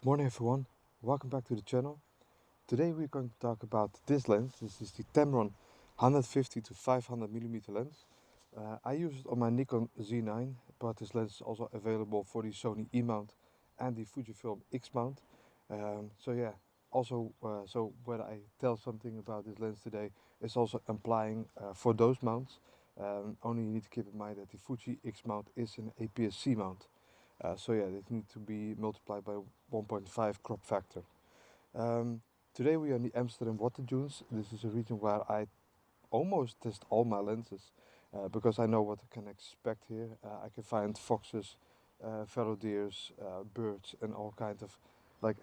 Good morning everyone, welcome back to the channel. Today we're going to talk about this lens. This is the Tamron 150-500mm lens. I use it on my Nikon Z9, but this lens is also available for the Sony E mount and the Fujifilm X mount. So when I tell something about this lens today, it's also applying for those mounts. Only you need to keep in mind that the Fuji X mount is an APS-C mount. This needs to be multiplied by 1.5 crop factor. Um, Today we are in the Amsterdam water dunes. This is a region where I almost test all my lenses because I know what I can expect here. I can find foxes, fallow deers, birds, and all kinds of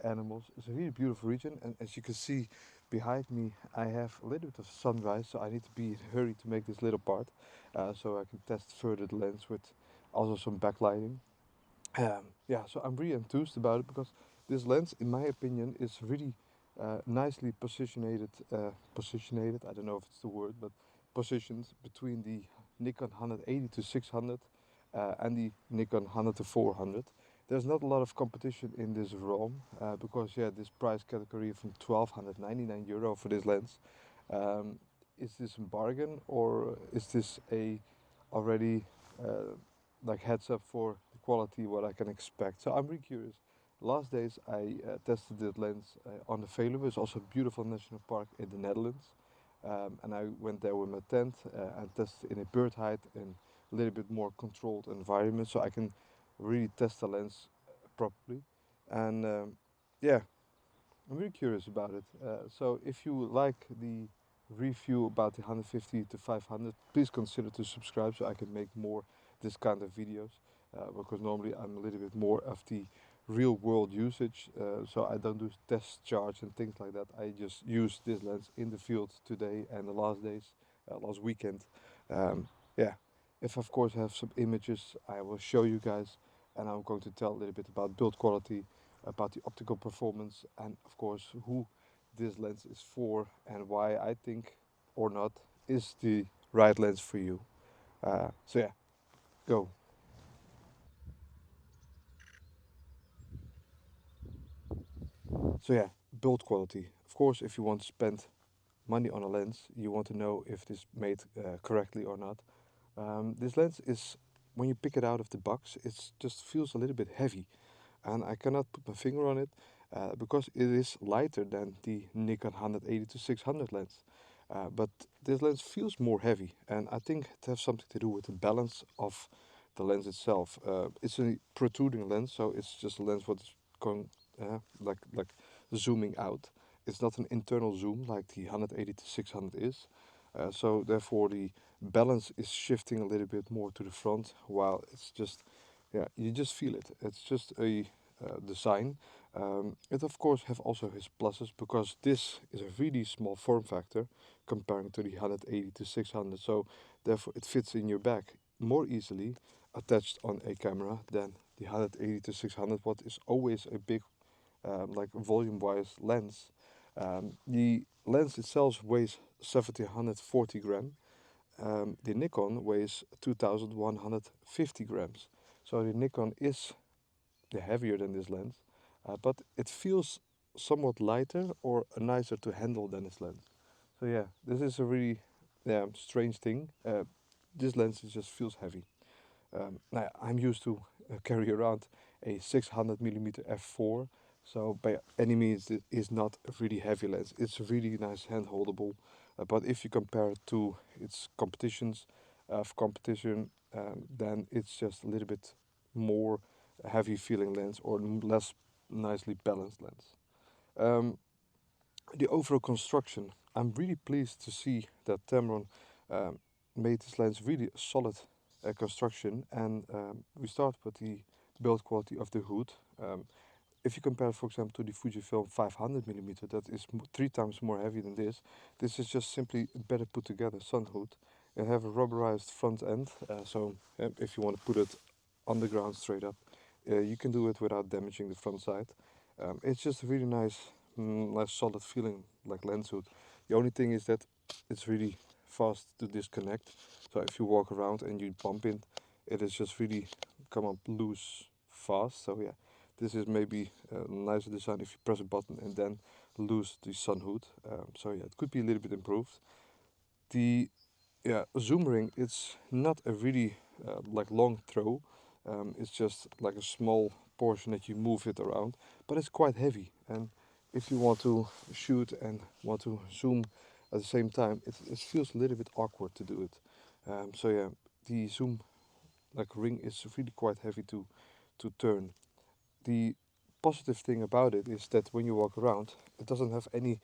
animals. It's a really beautiful region, and as you can see behind me, I have a little bit of sunrise, so I need to be in a hurry to make this little part, so I can test further the lens with also some backlighting. So I'm really enthused about it because this lens, in my opinion, is really nicely positioned. Positioned. I don't know if it's the word, but positioned between the Nikon 180-600 and the Nikon 100-400. There's not a lot of competition in this realm because this price category from 1,299 euro for this lens. Um, is this a bargain or is this a already heads up for the quality what I can expect? So I'm really curious. Last days I tested the lens on the Veluwe. It's also a beautiful national park in the Netherlands. And I went there with my tent and tested in a bird height and a little bit more controlled environment, so I can really test the lens properly. And yeah, I'm really curious about it. So if you like the review about the 150 to 500, please consider to subscribe so I can make more this kind of videos. Because normally I'm a little bit more of the real world usage, so I don't do test charge and things like that. I just use this lens in the field today and the last days, last weekend. Um, yeah, if of course I have some images, I will show you guys, and I'm going to tell a little bit about build quality, about the optical performance, and of course who this lens is for and why I think or not is the right lens for you. Go. Build quality. Of course, if you want to spend money on a lens, you want to know if it is made correctly or not. This lens is, when you pick it out of the box, it just feels a little bit heavy, and I cannot put my finger on it because it is lighter than the Nikon 180-600 lens. But this lens feels more heavy, and I think it has something to do with the balance of the lens itself. It's a protruding lens, so it's just a lens what is going like zooming out. It's not an internal zoom like the 180-600 is. So therefore the balance is shifting a little bit more to the front, while it's just, you just feel it. It's just a design. It of course have also his pluses because this is a really small form factor comparing to the 180-600. So therefore it fits in your bag more easily attached on a camera than the 180-600, what is always a big volume-wise lens. The lens itself weighs 1740 gram. The Nikon weighs 2150 grams. So the Nikon is heavier than this lens, but it feels somewhat lighter or nicer to handle than this lens. So this is a really strange thing. This lens just feels heavy. Now, I'm used to carry around a 600mm f4, so by any means it is not a really heavy lens. It's really nice hand holdable, but if you compare it to its competition, then it's just a little bit more heavy feeling lens or less nicely balanced lens. Um, the overall construction, I'm really pleased to see that Tamron um, made this lens really a solid construction, and we start with the build quality of the hood. If you compare, for example, to the Fujifilm 500mm, that is 3 times more heavy than this. This is just simply a better put together sun hood. It have a rubberized front end, if you want to put it on the ground straight up, you can do it without damaging the front side. It's just a really nice, nice solid feeling like lens hood. The only thing is that it's really fast to disconnect. So if you walk around and you bump it, it is just really come up loose fast. So This is maybe a nicer design if you press a button and then lose the sun hood. So yeah, it could be a little bit improved. The zoom ring, it's not a really like long throw. It's just like a small portion that you move it around, but it's quite heavy. And if you want to shoot and want to zoom at the same time, it feels a little bit awkward to do it. So yeah, the zoom like ring is really quite heavy to turn. The positive thing about it is that when you walk around, it doesn't have any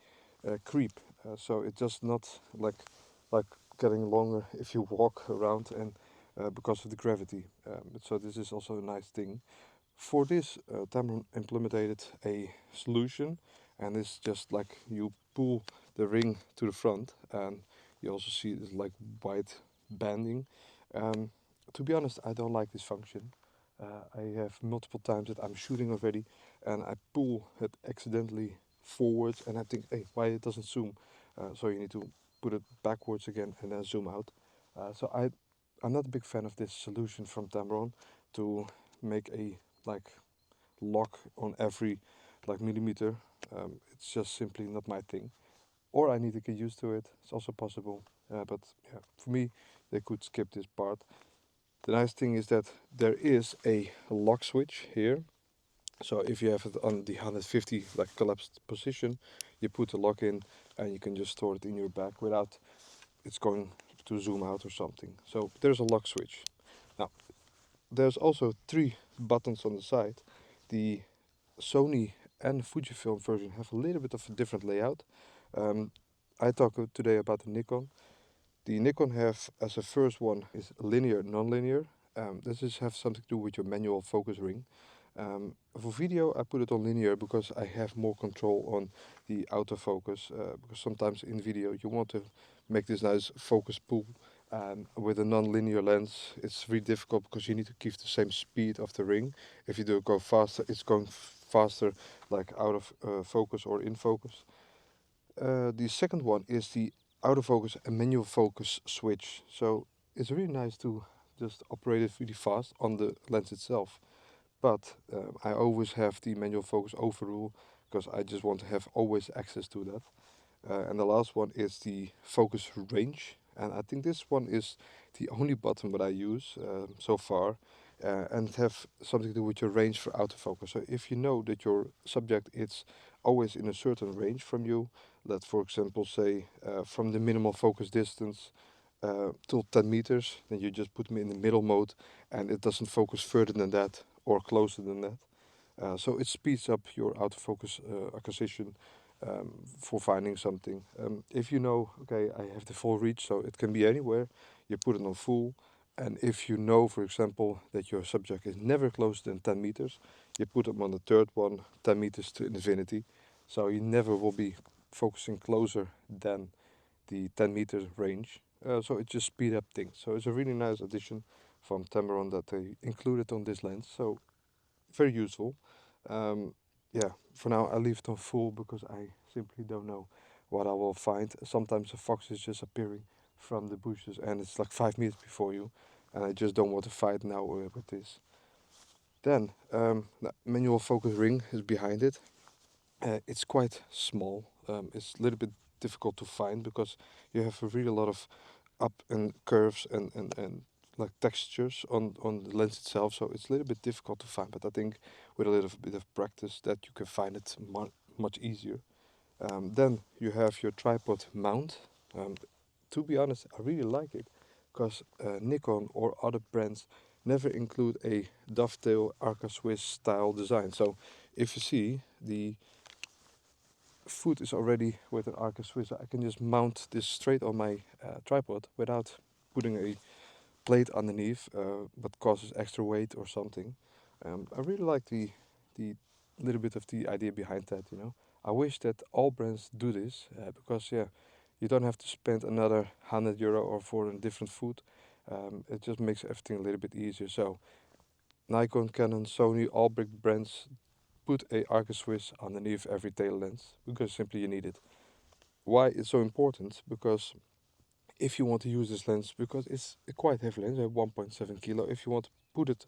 creep. So it's just not like getting longer if you walk around and because of the gravity. So this is also a nice thing. For this, Tamron implemented a solution, and it's just like you pull the ring to the front, and you also see this like white banding. Um, to be honest, I don't like this function. I have multiple times that I'm shooting already, and I pull it accidentally forwards, and I think, hey, why it doesn't zoom? So you need to put it backwards again and then zoom out. I'm not a big fan of this solution from Tamron to make a like lock on every like millimeter. It's just simply not my thing. Or I need to get used to it. It's also possible. But yeah, for me, they could skip this part. The nice thing is that there is a lock switch here. So if you have it on the 150 like collapsed position, you put the lock in and you can just store it in your bag without it's going to zoom out or something. So there's a lock switch. Now there's also three buttons on the side. The Sony and Fujifilm version have a little bit of a different layout. I talk today about the Nikon. The Nikon have as a first one is linear, non-linear. This is have something to do with your manual focus ring. For video, I put it on linear because I have more control on the autofocus. Because sometimes in video you want to make this nice focus pull. With a non-linear lens, it's really difficult because you need to keep the same speed of the ring. If you do go faster, it's going faster, like out of focus or in focus. The second one is the autofocus and manual focus switch. So it's really nice to just operate it really fast on the lens itself. But I always have the manual focus overrule because I just want to have always access to that. And the last one is the focus range. And I think this one is the only button that I use so far. And have something to do with your range for autofocus. So if you know that your subject is always in a certain range from you, let's for example say from the minimal focus distance till 10 meters, then you just put them in the middle mode and it doesn't focus further than that or closer than that. So it speeds up your autofocus acquisition for finding something. If you know, okay, I have the full reach, so it can be anywhere, you put it on full. And if you know, for example, that your subject is never closer than 10 meters, you put them on the third one, 10 meters to infinity. So you never will be focusing closer than the 10 meter range. So it just speed up things. So it's a really nice addition from Tamron that they included on this lens. So very useful. Um, yeah, for now I leave it on full because I simply don't know what I will find. Sometimes a fox is just appearing from the bushes and it's like 5 meters before you, and I just don't want to fight now with this. Then the manual focus ring is behind it. It's quite small. It's a little bit difficult to find because you have a really lot of up and curves and like textures on the lens itself, so it's a little bit difficult to find. But I think with a little bit of practice, that you can find it much easier. Then you have your tripod mount. To be honest, I really like it because Nikon or other brands never include a dovetail Arca Swiss style design. So if you see the foot is already with an Arca Swiss, I can just mount this straight on my tripod without putting a plate underneath, but causes extra weight or something. I really like the little bit of the idea behind that. You know, I wish that all brands do this because yeah, you don't have to spend another €100 or for a different foot. It just makes everything a little bit easier. So Nikon, Canon, Sony, all big brands put a Arca Swiss underneath every tail lens because simply you need it. Why it's so important? Because if you want to use this lens, because it's a quite heavy lens, 1.7 kilo, if you want to put it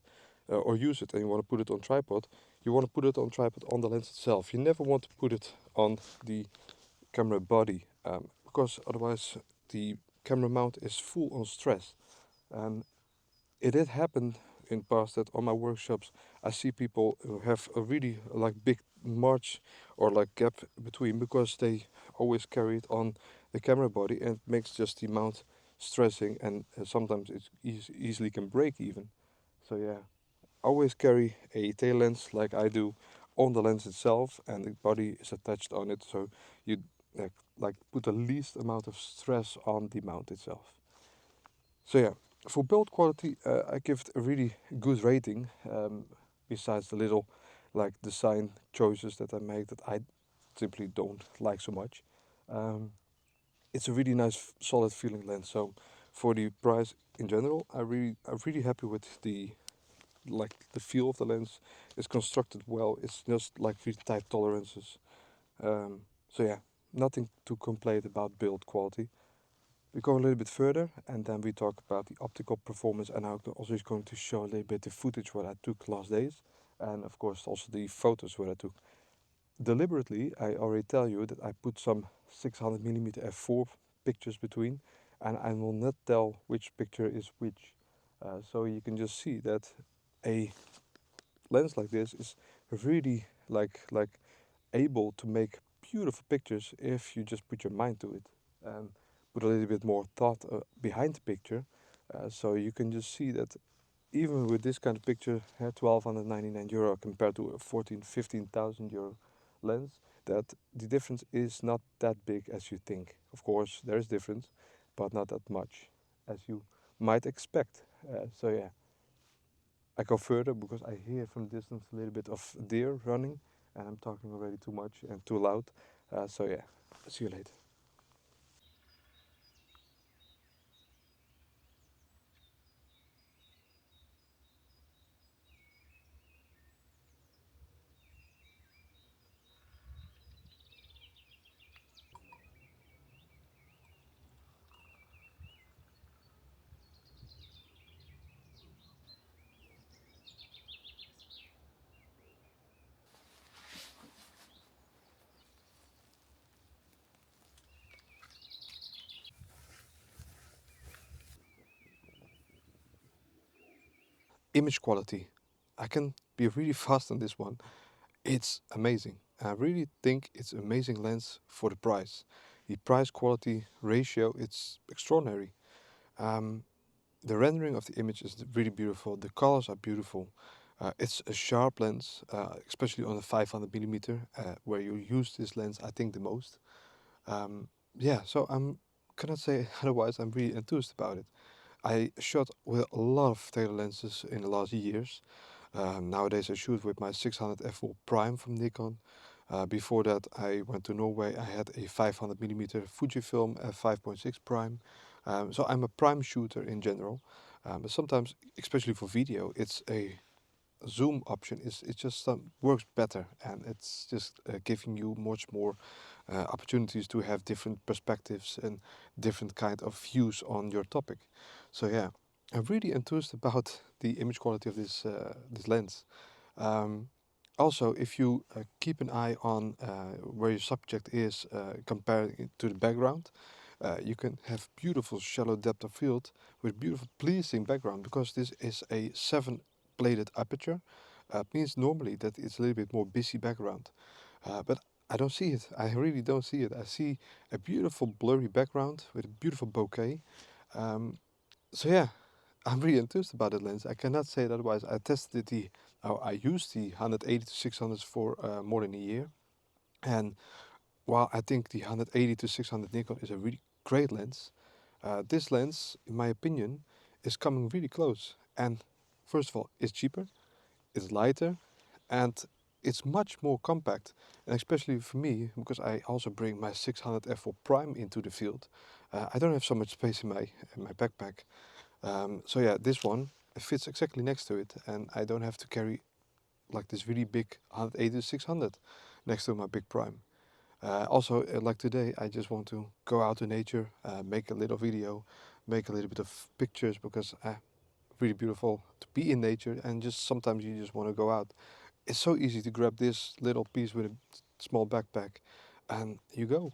or use it and you want to put it on tripod, you want to put it on tripod on the lens itself. You never want to put it on the camera body, because otherwise the camera mount is full on stress. And it did happen in past that on my workshops I see people who have a really like big march or like gap between because they always carry it on the camera body, and it makes just the mount stressing, and sometimes it easily can break even. So yeah, always carry a tail lens like I do on the lens itself, and the body is attached on it, so you like put the least amount of stress on the mount itself. So yeah, for build quality, I give it a really good rating. Besides the little like design choices that I make that I simply don't like so much. Um, it's a really nice, solid feeling lens. So for the price in general, I'm really happy with the feel of the lens. It's constructed well. It's just like really tight tolerances. So yeah, nothing to complain about build quality. We go a little bit further and then we talk about the optical performance, and I'm also going to show a little bit the footage what I took last days, and of course also the photos what I took. Deliberately, I already tell you that I put some 600mm f4 pictures between, and I will not tell which picture is which. So you can just see that a lens like this is really like able to make beautiful pictures if you just put your mind to it and put a little bit more thought behind the picture. So you can just see that even with this kind of picture, 1299 euro compared to a 14, 15,000 euro lens, that the difference is not that big as you think. Of course, there is difference, but not that much as you might expect. So yeah, I go further because I hear from distance a little bit of deer running, and I'm talking already too much and too loud. So yeah, see you later. Image quality. I can be really fast on this one. It's amazing. I really think it's amazing lens for the price. The price quality ratio, it's extraordinary. Um, the rendering of the image is really beautiful. The colors are beautiful. It's a sharp lens, especially on a 500mm, where you use this lens, I think, the most. Yeah, so I'm cannot say otherwise. I'm really enthused about it. I shot with a lot of Taylor lenses in the last years. Nowadays, I shoot with my 600 f4 prime from Nikon. Before that, I went to Norway. I had a 500mm Fujifilm f5.6 prime. So I'm a prime shooter in general. But sometimes, especially for video, it's a zoom option is it just works better, and it's just giving you much more opportunities to have different perspectives and different kind of views on your topic. So yeah, I'm really enthused about the image quality of this lens. Um, Also, if you keep an eye on where your subject is compared to the background, you can have beautiful shallow depth of field with beautiful pleasing background, because this is a 7 bladed aperture. Means normally that it's a little bit more busy background, but I don't see it. I really don't see it. I see a beautiful blurry background with a beautiful bokeh. Um, so yeah, I'm really enthused about the lens. I cannot say it otherwise. I used the 180 to 600 for more than a year, and while I think the 180 to 600 Nikon is a really great lens, this lens, in my opinion, is coming really close. And first of all, it's cheaper, it's lighter, and it's much more compact. And especially for me, because I also bring my 600 f4 prime into the field, I don't have so much space in my backpack. So yeah, this one fits exactly next to it, and I don't have to carry like this really big 180 to 600 next to my big prime. Also, like today, I just want to go out to nature, make a little video, make a little bit of pictures, because really beautiful to be in nature, and just sometimes you just want to go out. It's so easy to grab this little piece with a small backpack, and you go.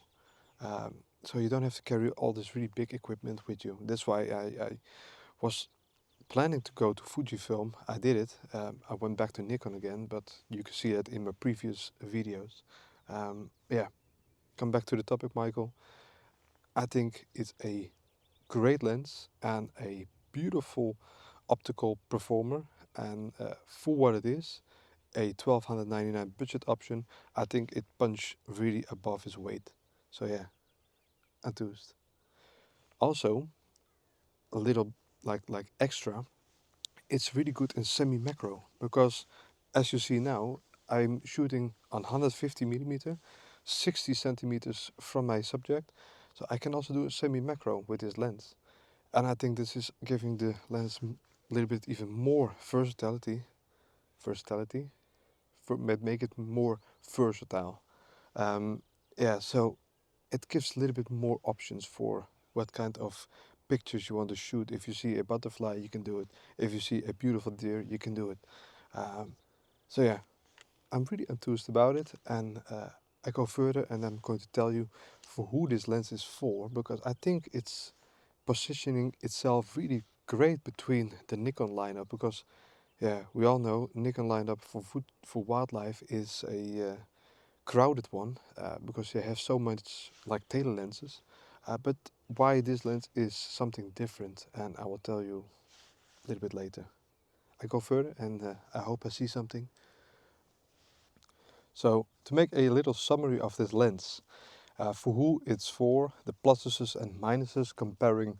So you don't have to carry all this really big equipment with you. That's why I was planning to go to Fujifilm. I did it. I went back to Nikon again, but you can see that in my previous videos. Yeah, come back to the topic, Michael. I think it's a great lens and a beautiful optical performer, and for what it is, a 1299 budget option, I think it punched really above its weight. So yeah, enthused. Also, a little like extra, it's really good in semi-macro because, as you see now, I'm shooting on 150 millimeter, 60 centimeters from my subject, so I can also do a semi-macro with this lens. And I think this is giving the lens a little bit even more versatility, make it more versatile. Um, yeah, so it gives a little bit more options for what kind of pictures you want to shoot. If you see a butterfly, you can do it. If you see a beautiful deer, you can do it. Um, so yeah, I'm really enthused about it, and I go further, and I'm going to tell you for who this lens is for, because I think it's positioning itself really great between the Nikon lineup. Because yeah, we all know Nikon lineup for wildlife is a crowded one, because they have so much like tele lenses. But why this lens is something different, and I will tell you a little bit later. I go further, and I hope I see something. So to make a little summary of this lens, for who it's for, the pluses and minuses comparing,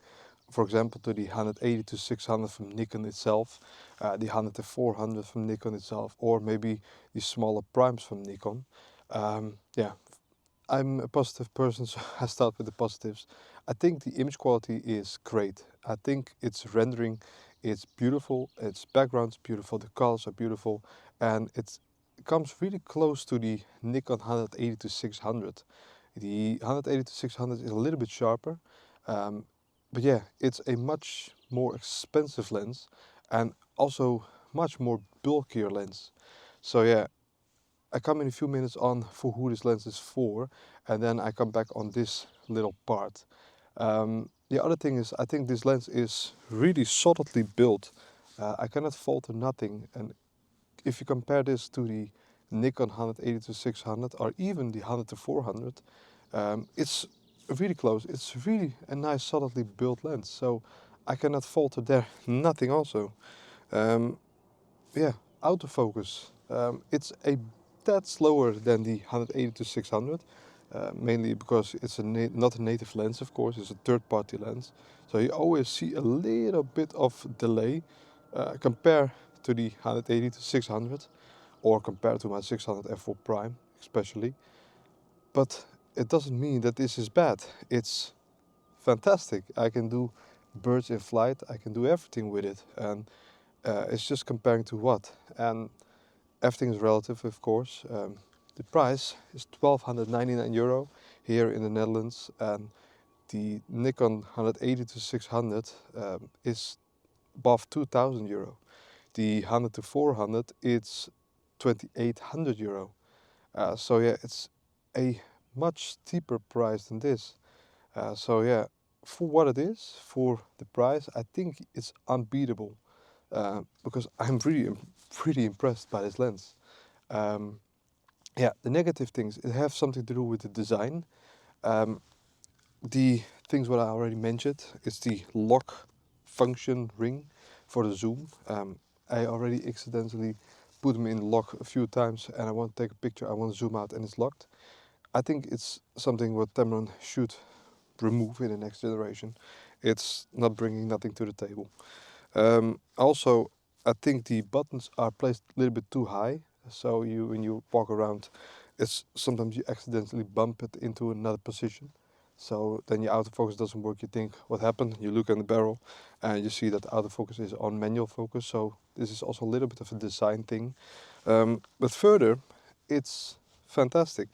for example, to the 180 to 600 from Nikon itself, the 100 to 400 from Nikon itself, or maybe the smaller primes from Nikon. Yeah, I'm a positive person, so I start with the positives. I think the image quality is great. I think its rendering, it's beautiful, its background's beautiful, the colors are beautiful, and it comes really close to the Nikon 180 to 600. The 180 to 600 is a little bit sharper, um, but yeah, it's a much more expensive lens and also much more bulkier lens. So yeah, I come in a few minutes on for who this lens is for, and then I come back on this little part. The other thing is, I think this lens is really solidly built. I cannot fault nothing, and if you compare this to the Nikon 180 to 600 or even the 100 to 400, it's really close. It's really a nice solidly built lens, so I cannot falter there nothing also. Um, yeah, autofocus. It's a tad slower than the 180 to 600, mainly because it's not a native lens, of course, it's a third-party lens. So you always see a little bit of delay compared to the 180 to 600, or compared to my 600 f4 prime, especially. But it doesn't mean that this is bad. It's fantastic. I can do birds in flight. I can do everything with it, and it's just comparing to what. And everything is relative, of course. The price is 1299 euro here in the Netherlands, and the Nikon 180 to 600 is above 2000 euro. The 100 to 400, it's 2800 euro. So yeah, it's a much steeper price than this. So yeah, for what it is, for the price, I think it's unbeatable, because I'm pretty impressed by this lens. Um, yeah, the negative things, it have something to do with the design. Um, the things what I already mentioned is the lock function ring for the zoom. I already accidentally put them in lock a few times, and I want to take a picture, I want to zoom out and it's locked. I think it's something what Tamron should remove in the next generation. It's not bringing nothing to the table. Also, I think the buttons are placed a little bit too high. So when you walk around, it's sometimes you accidentally bump it into another position. So then your autofocus doesn't work. You think, what happened? You look in the barrel, and you see that the autofocus is on manual focus. So this is also a little bit of a design thing. But further, it's fantastic.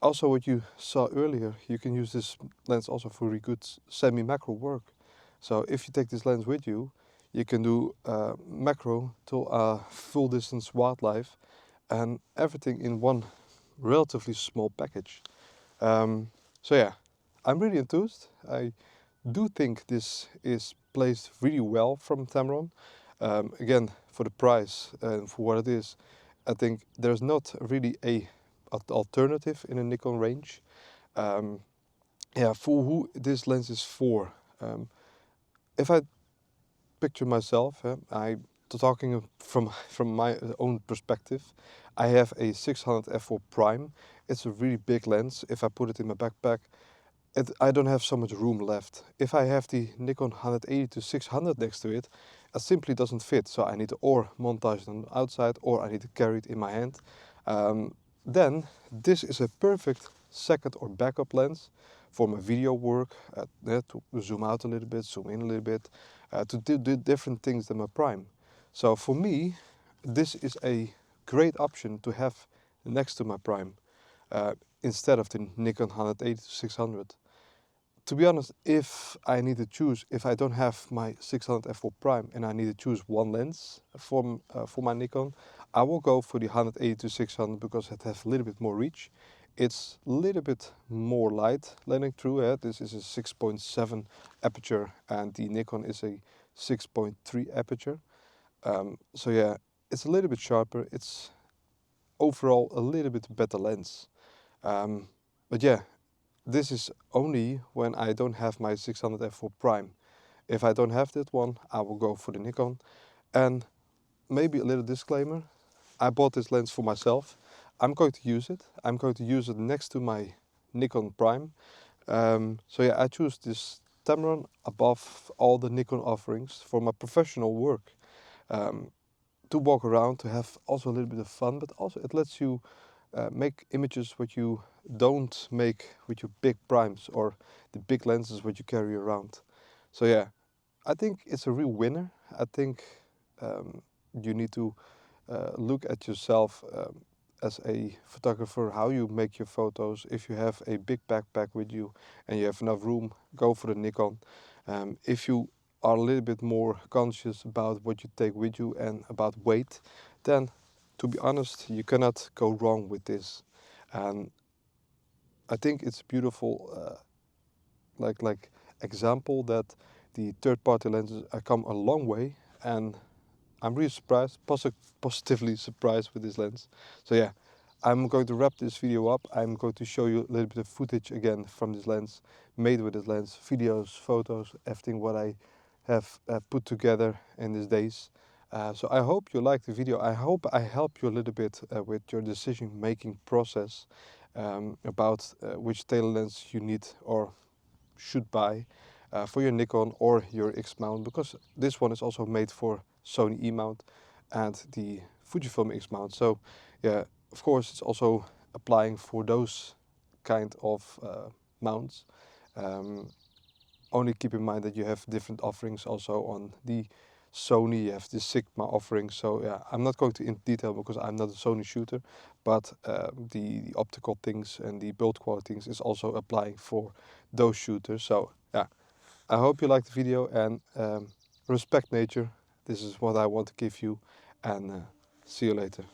Also, what you saw earlier, you can use this lens also for really good semi-macro work. So if you take this lens with you, You can do macro to full distance wildlife and everything in one relatively small package. So yeah, I'm really enthused. I do think this is placed really well from Tamron. Again, for the price and for what it is, I think there's not really a alternative in the Nikon range. Yeah, for who this lens is for. If I picture myself, talking from my own perspective, I have a 600 f4 prime. It's a really big lens. If I put it in my backpack, I don't have so much room left. If I have the Nikon 180-600 next to it, it simply doesn't fit. So I need to or montage it on the outside, or I need to carry it in my hand. Then this is a perfect second or backup lens for my video work, to zoom out a little bit, zoom in a little bit, to do different things than my prime. So for me, this is a great option to have next to my prime, instead of the Nikon 180-600. To be honest, if I need to choose, if I don't have my 600 f4 prime and I need to choose one lens for my Nikon, I will go for the 180-600 because it has a little bit more reach. It's a little bit more light letting through. This is a 6.7 aperture and the Nikon is a 6.3 aperture. So yeah, it's a little bit sharper. It's overall a little bit better lens. But yeah, this is only when I don't have my 600 f4 prime. If I don't have that one, I will go for the Nikon. And maybe a little disclaimer, I bought this lens for myself. I'm going to use it. I'm going to use it next to my Nikon Prime. So yeah, I choose this Tamron above all the Nikon offerings for my professional work. To walk around, to have also a little bit of fun, but also it lets you make images what you don't make with your big primes or the big lenses what you carry around. So yeah, I think it's a real winner. I think you need to look at yourself as a photographer, how you make your photos. If you have a big backpack with you and you have enough room, go for the Nikon. If you are a little bit more conscious about what you take with you and about weight, then to be honest, you cannot go wrong with this. And I think it's beautiful, like example that the third-party lenses have come a long way, and I'm really surprised, positively surprised with this lens. So yeah, I'm going to wrap this video up. I'm going to show you a little bit of footage again from this lens, made with this lens, videos, photos, everything what I have put together in these days. So I hope you liked the video. I hope I help you a little bit with your decision-making process about which tailor lens you need or should buy for your Nikon or your X mount, because this one is also made for Sony E mount and the Fujifilm X mount. So yeah, of course it's also applying for those kind of mounts. Only keep in mind that you have different offerings also on the Sony. You have the Sigma offering. So yeah, I'm not going to in detail because I'm not a Sony shooter, but the optical things and the build quality things is also applying for those shooters. So yeah, I hope you liked the video, and respect nature. This is what I want to give you, and see you later.